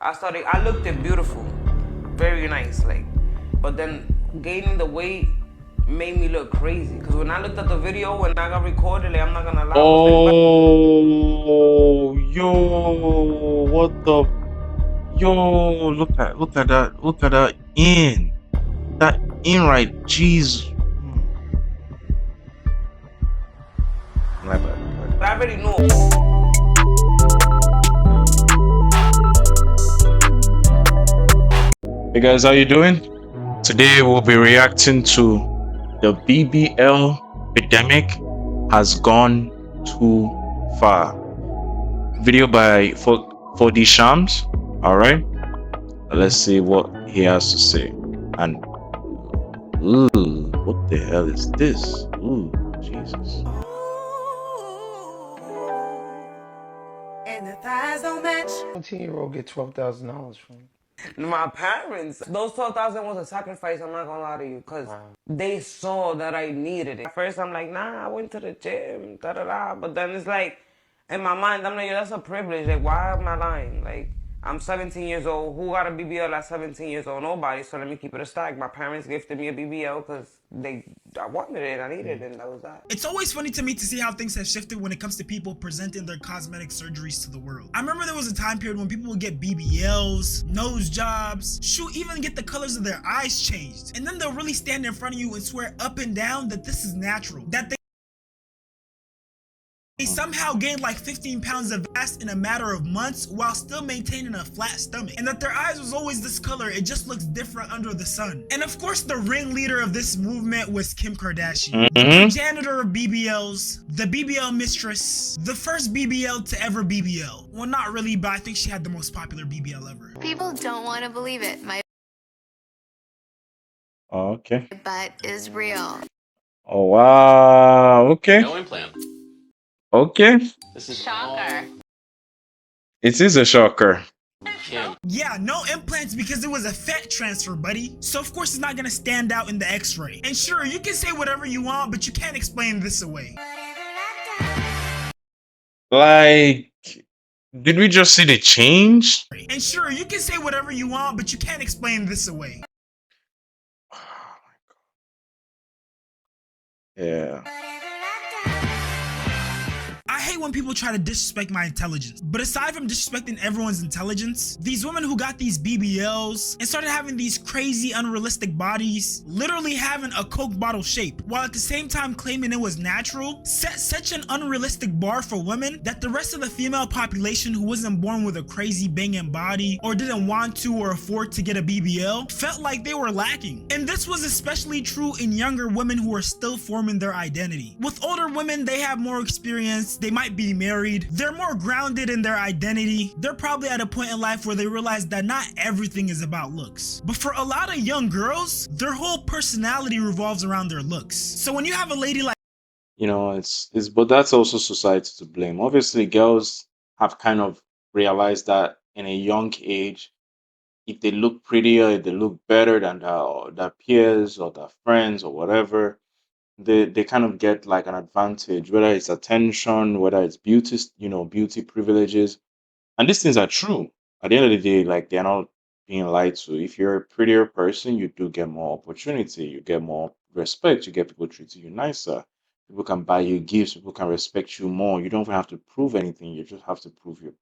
I looked it beautiful, very nice, like, but then gaining the weight made me look crazy. Cause when I looked at the video, when I got recorded, like, I'm not gonna lie, I was like, Oh, yo, what the? Yo, look at that, that in right, jeez. My bad. I already knew. Hey guys, how you doing? Today we'll be reacting to the BBL epidemic has gone too far. Video by for the Shams. All right, let's see what he has to say. And ooh, what the hell is this? Ooh, Jesus. And the thighs don't match. 17-year-old get $12,000 from my parents. Those 12,000 was a sacrifice. I'm not gonna lie to you, cause they saw that I needed it. At first, I'm like, nah, I went to the gym, da da da. But then it's like, in my mind, I'm like, yo, that's a privilege. Like, why am I lying? Like, I'm 17 years old. Who got a BBL at 17 years old? Nobody. So let me keep it a stack. My parents gifted me a BBL because I wanted it, I needed it, and that was that. It's always funny to me to see how things have shifted when it comes to people presenting their cosmetic surgeries to the world. I remember there was a time period when people would get BBLs, nose jobs, shoot, even get the colors of their eyes changed. And then they'll really stand in front of you and swear up and down that this is natural, that they somehow gained like 15 pounds of mass in a matter of months while still maintaining a flat stomach, and that their eyes was always this color, it just looks different under the sun. And of course, the ringleader of this movement was Kim Kardashian, the progenitor of BBLs, the BBL mistress, the first BBL to ever BBL. Well, not really, but I think she had the most popular BBL ever. People don't want to believe it. My Okay. butt is real. Oh wow. Okay. No implant. Okay. This is Shocker. It is a shocker. Kim. Yeah, no implants because it was a fat transfer, buddy. So of course it's not gonna stand out in the x-ray. And sure, you can say whatever you want, but you can't explain this away. Like, did we just see the change? And sure, you can say whatever you want, but you can't explain this away. Yeah. I hate when people try to disrespect my intelligence, but aside from disrespecting everyone's intelligence, these women who got these BBLs and started having these crazy unrealistic bodies, literally having a Coke bottle shape, while at the same time claiming it was natural, set such an unrealistic bar for women that the rest of the female population who wasn't born with a crazy banging body or didn't want to or afford to get a BBL felt like they were lacking. And this was especially true in younger women who are still forming their identity. With older women, they have more experience, they might be married, they're more grounded in their identity, they're probably at a point in life where they realize that not everything is about looks. But for a lot of young girls, their whole personality revolves around their looks. So when you have a lady like, You know, it's but that's also society to blame. Obviously, girls have kind of realized that in a young age, if they look prettier, if they look better than their peers or their friends or whatever, they kind of get like an advantage, whether it's attention, whether it's beauty, beauty privileges. And these things are true. At the end of the day, like, they're not being lied to. If you're a prettier person, you do get more opportunity, you get more respect, you get people treating you nicer. People can buy you gifts, people can respect you more. You don't even have to prove anything, you just have to prove you're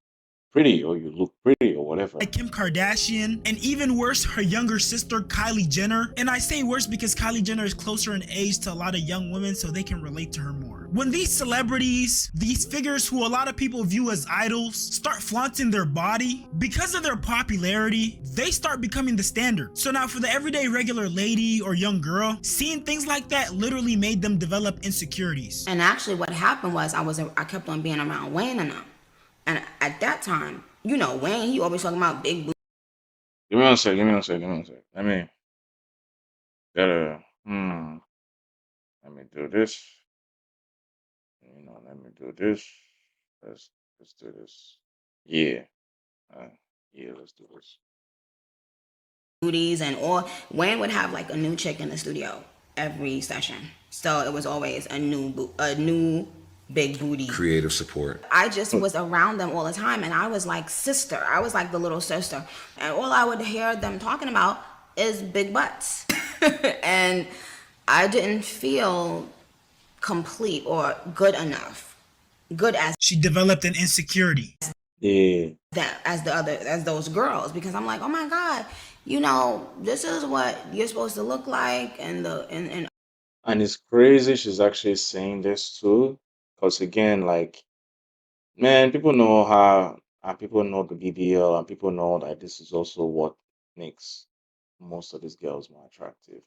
pretty or you look pretty or whatever. Kim Kardashian, and even worse, her younger sister Kylie Jenner. And I say worse because Kylie Jenner is closer in age to a lot of young women, so they can relate to her more. When these celebrities, these figures who a lot of people view as idols, start flaunting their body, because of their popularity, they start becoming the standard. So now for the everyday regular lady or young girl, seeing things like that literally made them develop insecurities. And actually what happened was I kept on being around Wayne and them. And at that time, you know, Wayne, he always talking about big booty. Give me one sec, give me one sec, give me one sec. Let me gotta let me do this. Let me do this. Let's do this. Yeah. Yeah, let's do this. Booties and all. Wayne would have like a new chick in the studio every session. So it was always a new big booty. Creative support. I just was around them all the time, and I was like sister. I was like the little sister, and all I would hear them talking about is big butts, and I didn't feel complete or good enough, good as She developed an insecurity. Yeah. that as those girls, because I'm like, oh my god, you know, this is what you're supposed to look like, And it's crazy she's actually saying this too. Because again, like, man, people know her and people know the BBL and people know that this is also what makes most of these girls more attractive.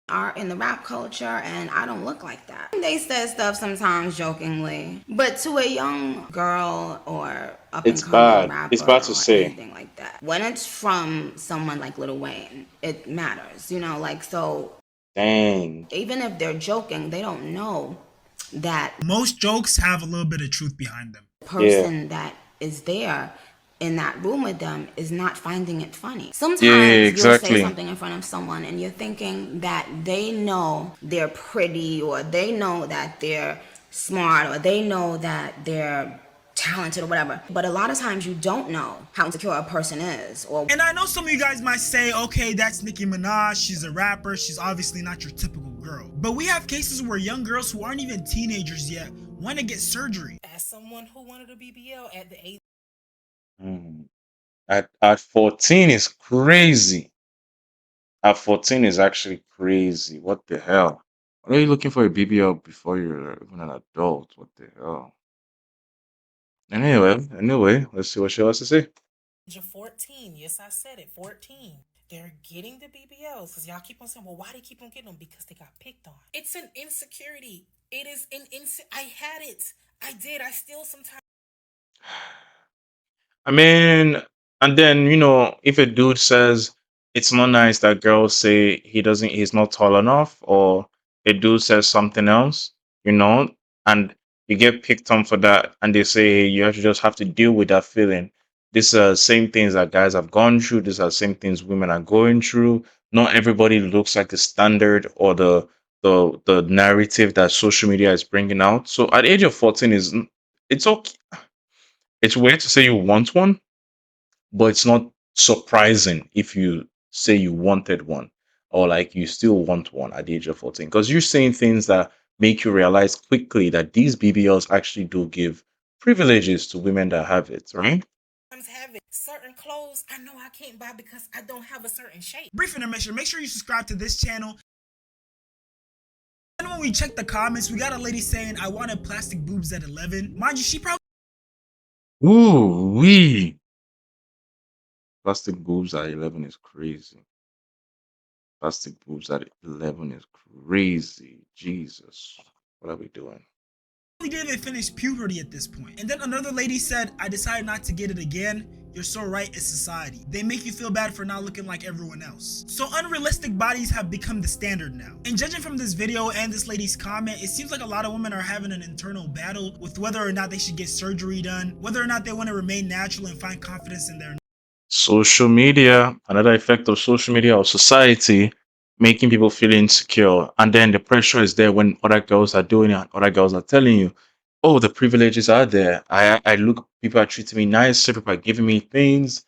are in the rap culture, and I don't look like that. They said stuff sometimes jokingly, but to a young girl or up and It's coming bad. It's rapper bad to or say. anything like that, when it's from someone like Lil Wayne, it matters, you know, like, so Dang. even if they're joking, they don't know that Most jokes have a little bit of truth behind them. Yeah. person that is there in that room with them is not finding it funny. Sometimes Yeah, you'll say exactly. something in front of someone and you're thinking that they know they're pretty, or they know that they're smart, or they know that they're talented or whatever. But a lot of times you don't know how insecure a person is. Or And I know some of you guys might say, okay, that's Nicki Minaj, she's a rapper, she's obviously not your typical girl. But we have cases where young girls who aren't even teenagers yet want to get surgery. As someone who wanted a BBL at the age Mm. At 14 is crazy. At 14 is actually crazy. What the hell? Why are you looking for a BBL before you're even an adult? What the hell? Anyway, let's see what she has to say. of 14, yes, I said it, 14, they're getting the BBLs because y'all keep on saying, well, why they keep on getting them? Because they got picked on. It's an insecurity. It is an I had it. I did. I still sometimes. I mean, and then, if a dude says it's not nice that girls say he's not tall enough, or a dude says something else, and you get picked on for that, and they say, hey, you just have to deal with that feeling. These are the same things that guys have gone through. These are the same things women are going through. Not everybody looks like the standard or the narrative that social media is bringing out. So at the age of 14 it's okay. It's weird to say you want one, but it's not surprising if you say you wanted one, or like you still want one at the age of 14, because you're saying things that make you realize quickly that these BBLs actually do give privileges to women that have it, right? Have it. Certain clothes I know I can't buy because I don't have a certain shape. Brief intermission, make sure you subscribe to this channel. And when we check the comments, we got a lady saying, I wanted plastic boobs at 11. Mind you, she probably Ooh, wee. Plastic boobs at 11 is crazy. Plastic boobs at 11 is crazy. Jesus. What are we doing? didn't even finish puberty at this point. And then another lady said, I decided not to get it again. You're so right, it's society. They make you feel bad for not looking like everyone else. So unrealistic bodies have become the standard now. And judging from this video and this lady's comment, it seems like a lot of women are having an internal battle with whether or not they should get surgery done, whether or not they want to remain natural and find confidence in their Social media, another effect of social media or society, making people feel insecure. And then the pressure is there when other girls are doing it, and other girls are telling you, oh, the privileges are there. I look, people are treating me nice, people are giving me things.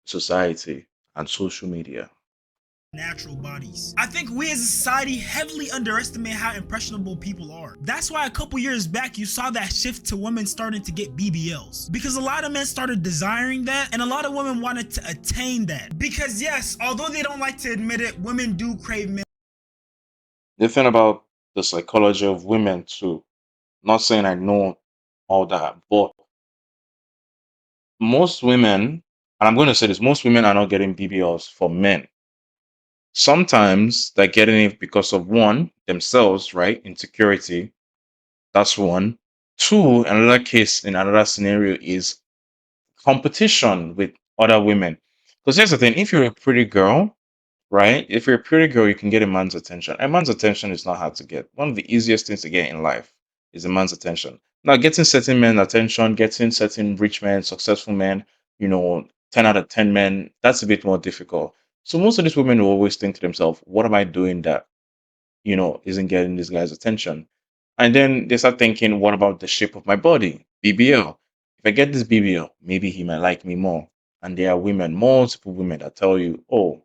Society and social media. natural bodies. I think we as a society heavily underestimate how impressionable people are. That's why a couple years back you saw that shift to women starting to get BBLs, because a lot of men started desiring that and a lot of women wanted to attain that. Because yes, although they don't like to admit it, women do crave men. The thing about the psychology of women too, not saying I know all that, but most women, and I'm going to say this, most women are not getting BBLs for men. Sometimes they're getting it because of one, themselves, right? Insecurity. That's one. Two, another case in another scenario is competition with other women. Because here's the thing, if you're a pretty girl, right? If you're a pretty girl, you can get a man's attention. A man's attention is not hard to get. One of the easiest things to get in life is a man's attention. Now, getting certain men attention, getting certain rich men, successful men, 10 out of 10 men, that's a bit more difficult. So most of these women will always think to themselves, what am I doing that, isn't getting this guy's attention? And then they start thinking, what about the shape of my body? BBL. If I get this BBL, maybe he might like me more. And there are women, multiple women that tell you, oh,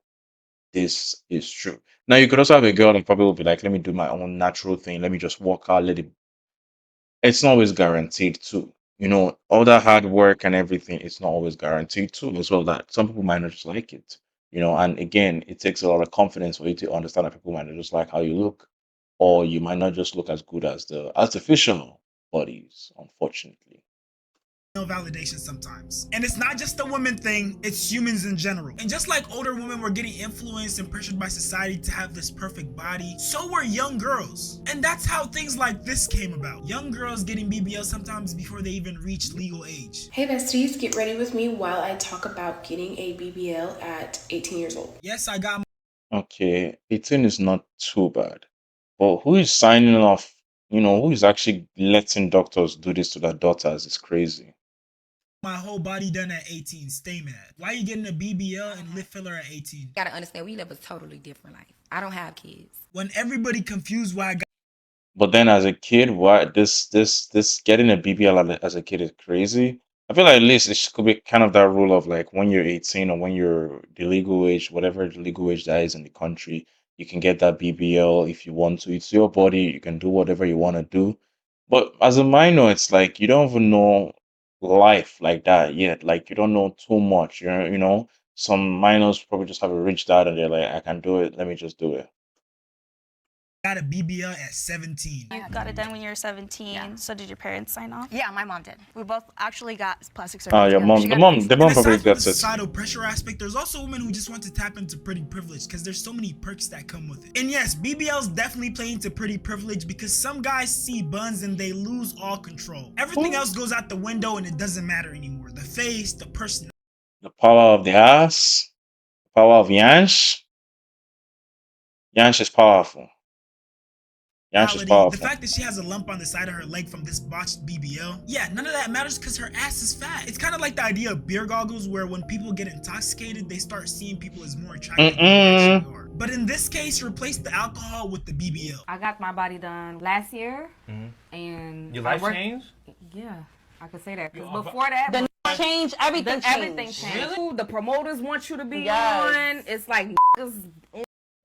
this is true. Now you could also have a girl that probably will be like, let me do my own natural thing. Let me just walk out, let it. It's not always guaranteed too. All that hard work and everything, it's not always guaranteed too, as well. That some people might not just like it. And again, it takes a lot of confidence for you to understand that people might not just like how you look, or you might not just look as good as the artificial bodies, unfortunately. validation sometimes. And it's not just a women thing, it's humans in general. And just like older women were getting influenced and pressured by society to have this perfect body, so were young girls. And that's how things like this came about. Young girls getting BBL sometimes before they even reach legal age. Hey besties, get ready with me while I talk about getting a BBL at 18 years old. Yes, I got Okay, 18 is not too bad. But who is signing off? Who is actually letting doctors do this to their daughters is crazy. my whole body done at 18. Stay mad. Why are you getting a BBL and lip filler at 18? You gotta understand, we live a totally different life. I don't have kids. When everybody confused why I got But then as a kid, why this getting a BBL as a kid is crazy. I feel like at least it could be kind of that rule of like when you're 18 or when you're the legal age, whatever the legal age that is in the country, you can get that BBL if you want to. It's your body, you can do whatever you want to do. But as a minor, it's like you don't even know life like that yet. Like you don't know too much. Some minors probably just have a rich dad and they're like, I can do it, let me just do it. a BBL at 17. You got it done when you were 17. Yeah. So did your parents sign off? Yeah, my mom did. We both actually got plastic surgery. Oh, your mom, the mom And probably aside from the gets it. societal pressure aspect, there's also women who just want to tap into pretty privilege because there's so many perks that come with it. And yes, BBLs definitely play into pretty privilege because some guys see buns and they lose all control. Everything else goes out the window and it doesn't matter anymore. The face, the person. The power of the ass, the power of Yansh. Yansh is powerful. Yansh is The powerful. fact that she has a lump on the side of her leg from this botched BBL, yeah, none of that matters because her ass is fat. It's kind of like the idea of beer goggles where when people get intoxicated, they start seeing people as more attractive than they actually are. But in this case, replace the alcohol with the BBL. I got my body done last year, and your life changed? Yeah, I could say that. Because before that, the Change, everything changed. Really? The promoters want you to be on. It's like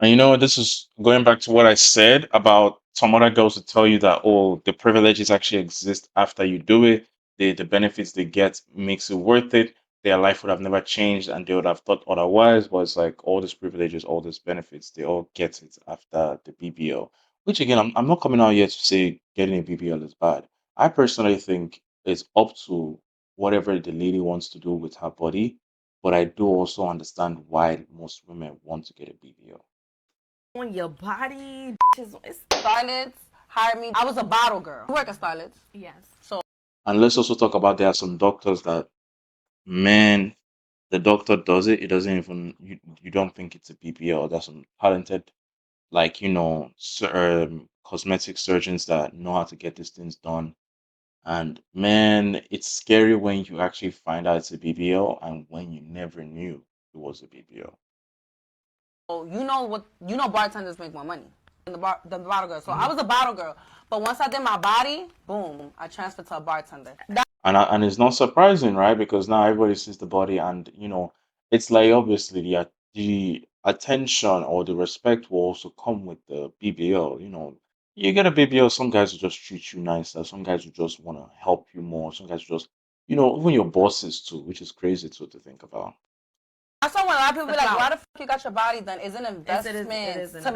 And this is going back to what I said about some other girls to tell you that, oh, the privileges actually exist after you do it. The benefits they get makes it worth it. Their life would have never changed and they would have thought otherwise. But it's like all these privileges, all these benefits, they all get it after the BBL. Which again, I'm not coming out here to say getting a BBL is bad. I personally think it's up to whatever the lady wants to do with her body. But I do also understand why most women want to get a BBL. on your body. Starlets hired me. I was a bottle girl. You work at Starlets? Yes. And let's also talk about there are some doctors that, man, the doctor does it. It doesn't even, you don't think it's a BBL. There's some talented, like, cosmetic surgeons that know how to get these things done. And man, it's scary when you actually find out it's a BBL and when you never knew it was a BBL. Oh, bartenders make more money than the bottle girl. So I was a bottle girl, but once I did my body, boom, I transferred to a bartender. And it's not surprising, right? Because now everybody sees the body, and it's like obviously the attention or the respect will also come with the BBL. You get a BBL, some guys will just treat you nicer, some guys will just want to help you more, some guys will just, even your bosses too, which is crazy too to think about. I saw when a lot of people be like, "Why the fuck you got your body done? It's an investment It is to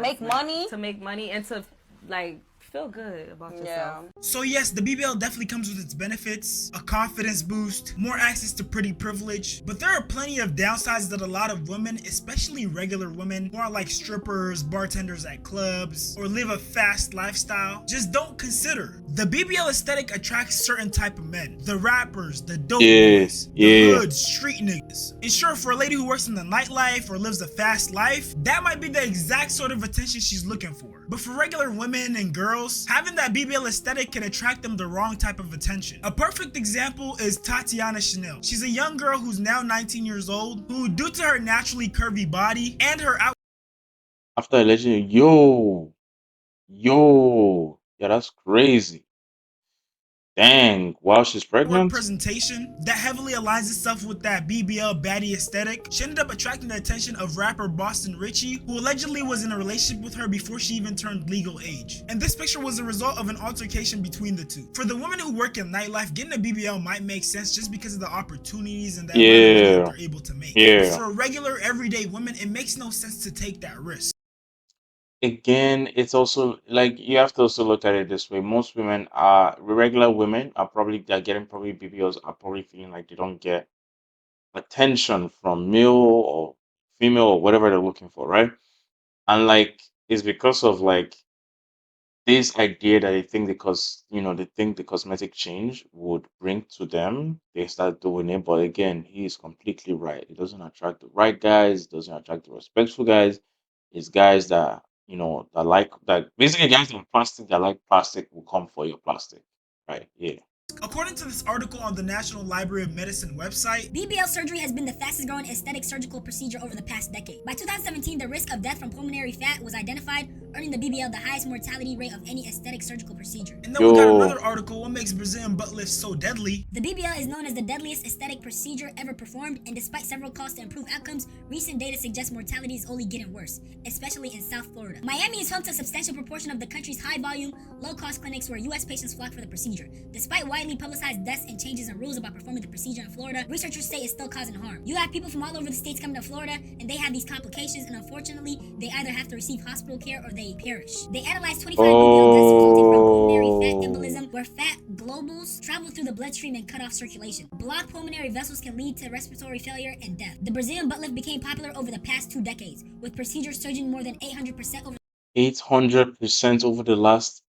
make money, and to like feel good about yourself." Yeah. So yes, the BBL definitely comes with its benefits, a confidence boost, more access to pretty privilege, but there are plenty of downsides that a lot of women, especially regular women who are like strippers, bartenders at clubs, or live a fast lifestyle, just don't consider. The BBL aesthetic attracts certain type of men. The rappers, the dope boys, the hood, street niggas. And sure, for a lady who works in the nightlife or lives a fast life, that might be the exact sort of attention she's looking for. But for regular women and girls, having that BBL aesthetic can attract them the wrong type of attention. A perfect example is Tatiana Chanel. She's a young girl who's now 19 years old, who due to her naturally curvy body and her After allegedly, yo, Yeah, that's crazy. Dang, while she's work pregnant? presentation that heavily aligns itself with that BBL baddie aesthetic, she ended up attracting the attention of rapper Boston Richie, who allegedly was in a relationship with her before she even turned legal age. And this picture was a result of an altercation between the two. For the women who work in nightlife, getting a BBL might make sense just because of the opportunities and the amount of money that Yeah. they're able to make. Yeah. For regular, everyday women, it makes no sense to take that risk. Again, it's also like you have to also look at it this way. Most women are regular women are probably they're getting probably BBLs are probably feeling like they don't get attention from male or female or whatever they're looking for, right? And like it's because of like this idea that they think because they think the cosmetic change would bring to them, they start doing it. But again, he is completely right. It doesn't attract the right guys, it doesn't attract the respectful guys. It's guys that that like that basically guys that are plastic that like plastic will come for your plastic. Right. Yeah. According to this article on the National Library of Medicine website, BBL surgery has been the fastest growing aesthetic surgical procedure over the past decade. By 2017, the risk of death from pulmonary fat was identified, earning the BBL the highest mortality rate of any aesthetic surgical procedure. And then we got another article, what makes Brazilian butt lifts so deadly? The BBL is known as the deadliest aesthetic procedure ever performed, and despite several calls to improve outcomes, recent data suggests mortality is only getting worse, especially in South Florida. Miami is home to a substantial proportion of the country's high-volume, low-cost clinics where U.S. patients flock for the procedure. Despite widely publicized deaths and changes in rules about performing the procedure in Florida, researchers say it's still causing harm. You have people from all over the states coming to Florida, and they have these complications, and unfortunately, they either have to receive hospital care or they perish. They analyzed 25 BBL deaths resulting from pulmonary fat embolism, where fat globules travel through the bloodstream and cut off circulation. Blocked pulmonary vessels can lead to respiratory failure and death. The Brazilian butt lift became popular over the past 2 decades, with procedures surging more than 800% over 800% over the last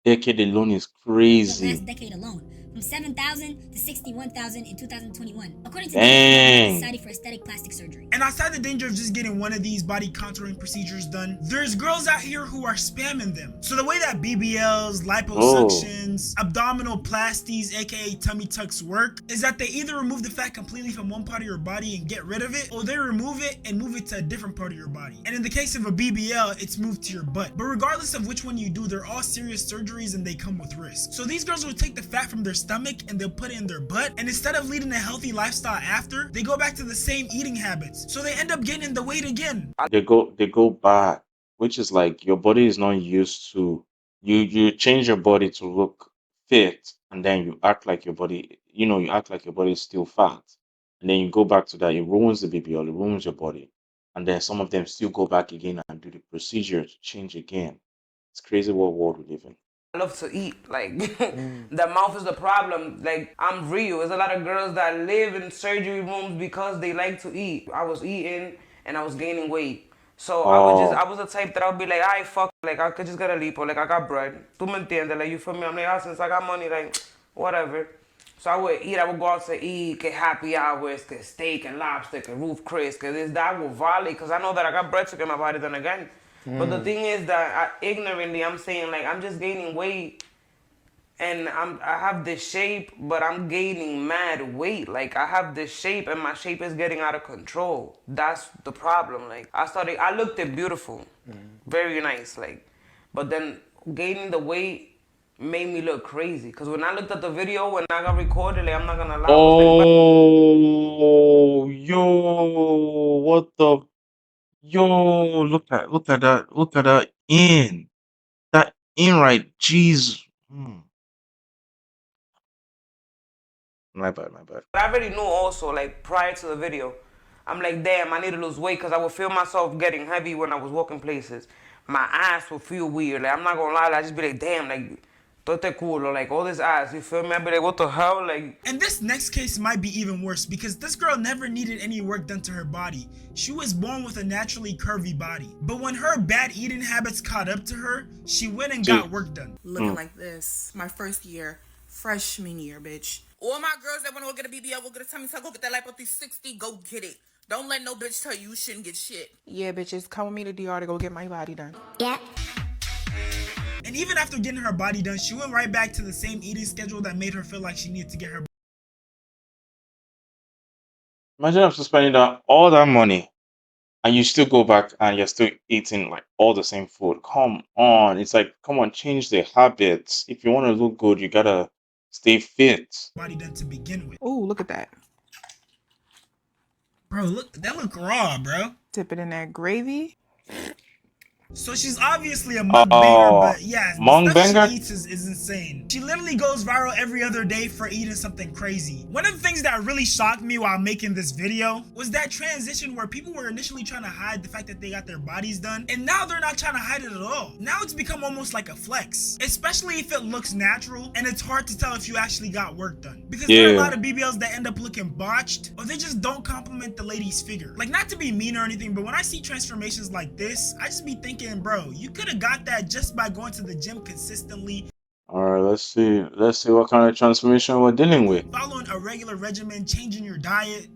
decade alone is crazy. the last decade alone, from 7,000 to 61,000 in 2021, according to the Dang. Society for Aesthetic Plastic Surgery. And outside the danger of just getting one of these body contouring procedures done, there's girls out here who are spamming them. So the way that BBLs, liposuctions, abdominal plasties, aka tummy tucks work, is that they either remove the fat completely from one part of your body and get rid of it, or they remove it and move it to a different part of your body. And in the case of a BBL, it's moved to your butt. But regardless of which one you do, they're all serious surgeries and they come with risk. So these girls will take the fat from their stomach and they'll put it in their butt, and instead of leading a healthy lifestyle after, they go back to the same eating habits. So they end up gaining the weight again. They go back, which is like your body is not used to you change your body to look fit, and then you act like your body, you act like your body is still fat. And then you go back to that, it ruins the BBL, it ruins your body. And then some of them still go back again and do the procedure to change again. It's crazy what world we live in. I love to eat. Like, the mouth is the problem. Like, I'm real. There's a lot of girls that live in surgery rooms because they like to eat. I was eating and I was gaining weight. So I was the type that I would be like, I fuck, like, I could just get a lipo, like, I got bread. Tu me entiendes? Like, you feel me? I'm like, since I got money, like, whatever. So I would eat, I would go out to eat, get happy hours, get steak and lobster, get roof Chris, get this, that, I would volley, because I know that I got bread to get my body done again. But the thing is that ignorantly, I'm saying, like, I'm just gaining weight, and I have this shape, but I'm gaining mad weight. Like, I have this shape, and my shape is getting out of control. That's the problem. Like, I looked it beautiful, very nice, like, but then gaining the weight made me look crazy. Because when I looked at the video, when I got recorded, like, I'm not gonna lie. Oh, yo, what the? Yo, look at that. Look at that in. That in right. Jeez. My bad. I already knew also, like, prior to the video, I'm like, damn, I need to lose weight because I would feel myself getting heavy when I was walking places. My ass would feel weird. Like, I'm not gonna lie, I just be like, damn, like, tote culo, like, all this ass, you feel me? I'd be like, what the hell? Like. And this next case might be even worse because this girl never needed any work done to her body. She was born with a naturally curvy body. But when her bad eating habits caught up to her, she went and got work done. Looking like this, my first year, freshman year, bitch. All my girls that want to go get a BBL, go get a tummy tuck, go get that lipo 360, go get it. Don't let no bitch tell you shouldn't get shit. Yeah, bitches, come with me to DR to go get my body done. Yeah. And even after getting her body done, she went right back to the same eating schedule that made her feel like she needed to get her. Imagine after spending all that money, and you still go back and you're still eating like all the same food. Come on. It's like, come on, change the habits. If you want to look good, you gotta stay fit. Body done to begin with. Oh, look at that. Bro, look, that look raw, bro. Dip it in that gravy. So she's obviously a mukbanger, but yeah, the stuff she eats is insane. She literally goes viral every other day for eating something crazy. One of the things that really shocked me while making this video was that transition where people were initially trying to hide the fact that they got their bodies done, and now they're not trying to hide it at all. Now it's become almost like a flex, especially if it looks natural, and it's hard to tell if you actually got work done. Because there are a lot of BBLs that end up looking botched, or they just don't compliment the lady's figure. Like, not to be mean or anything, but when I see transformations like this, I just be thinking, bro, you could have got that just by going to the gym consistently. All right, let's see what kind of transformation we're dealing with. Following a regular regimen, changing your diet.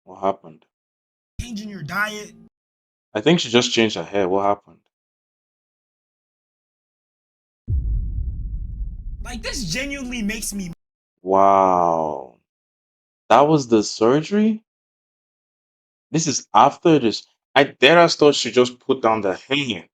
What happened? Changing your diet. I think she just changed her hair. What happened? Like, this genuinely makes me. Wow. That was the surgery? This is after this. I thought she just put down the hair.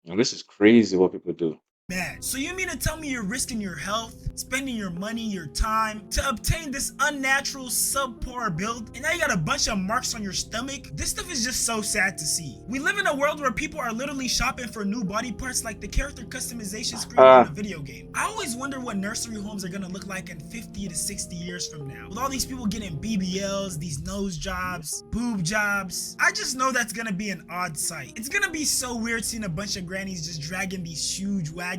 Now, this is crazy what people do. Mad. So you mean to tell me you're risking your health, spending your money, your time to obtain this unnatural subpar build, and now you got a bunch of marks on your stomach? This stuff is just so sad to see. We live in a world where people are literally shopping for new body parts like the character customization screen in a video game. I always wonder what nursery homes are gonna look like in 50 to 60 years from now. With all these people getting BBLs, these nose jobs, boob jobs. I just know that's gonna be an odd sight. It's gonna be so weird seeing a bunch of grannies just dragging these huge wagons.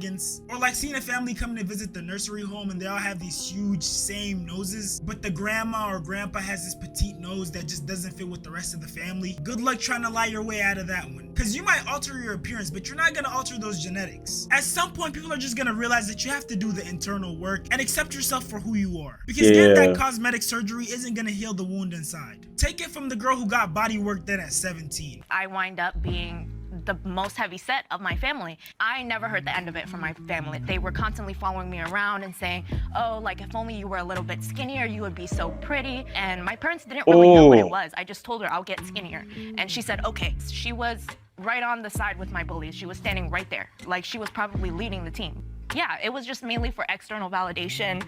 Or like seeing a family coming to visit the nursery home and they all have these huge same noses, but the grandma or grandpa has this petite nose that just doesn't fit with the rest of the family. Good luck trying to lie your way out of that one. Cause you might alter your appearance, but you're not gonna alter those genetics. At some point, people are just gonna realize that you have to do the internal work and accept yourself for who you are. Because getting that cosmetic surgery isn't gonna heal the wound inside. Take it from the girl who got body work done at 17. I wind up being the most heavy set of my family. I never heard the end of it from my family. They were constantly following me around and saying, oh, like if only you were a little bit skinnier, you would be so pretty. And my parents didn't really know what it was. I just told her I'll get skinnier. And she said, okay. She was right on the side with my bullies. She was standing right there. Like she was probably leading the team. Yeah, it was just mainly for external validation.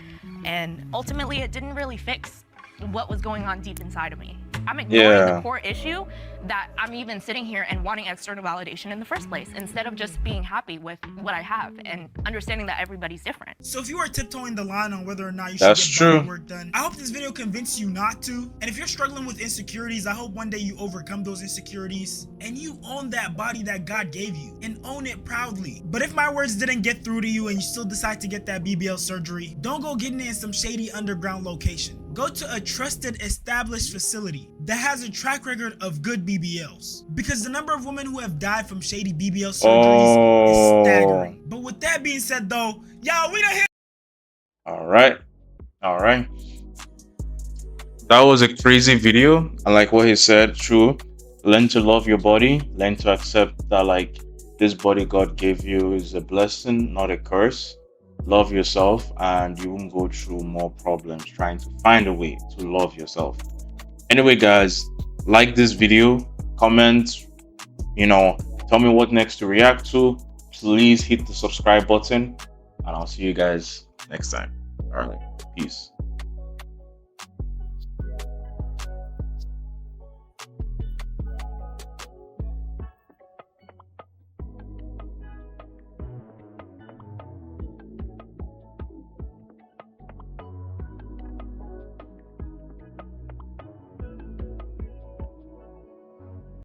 And ultimately it didn't really fix what was going on deep inside of me. I'm ignoring the core issue that I'm even sitting here and wanting external validation in the first place, instead of just being happy with what I have and understanding that everybody's different. So if you are tiptoeing the line on whether or not you should get body work done, I hope this video convinced you not to. And if you're struggling with insecurities, I hope one day you overcome those insecurities and you own that body that God gave you and own it proudly. But if my words didn't get through to you and you still decide to get that BBL surgery, don't go getting it in some shady underground location. Go to a trusted, established facility that has a track record of good BBLs. Because the number of women who have died from shady BBL surgeries is staggering. But with that being said though, y'all, we done hit. Alright. That was a crazy video. I like what he said, true. Learn to love your body. Learn to accept that like this body God gave you is a blessing, not a curse. Love yourself and you won't go through more problems trying to find a way to love yourself. Anyway guys, like this video, comment, tell me what next to react to. Please hit the subscribe button and I'll see you guys next time. All right, peace.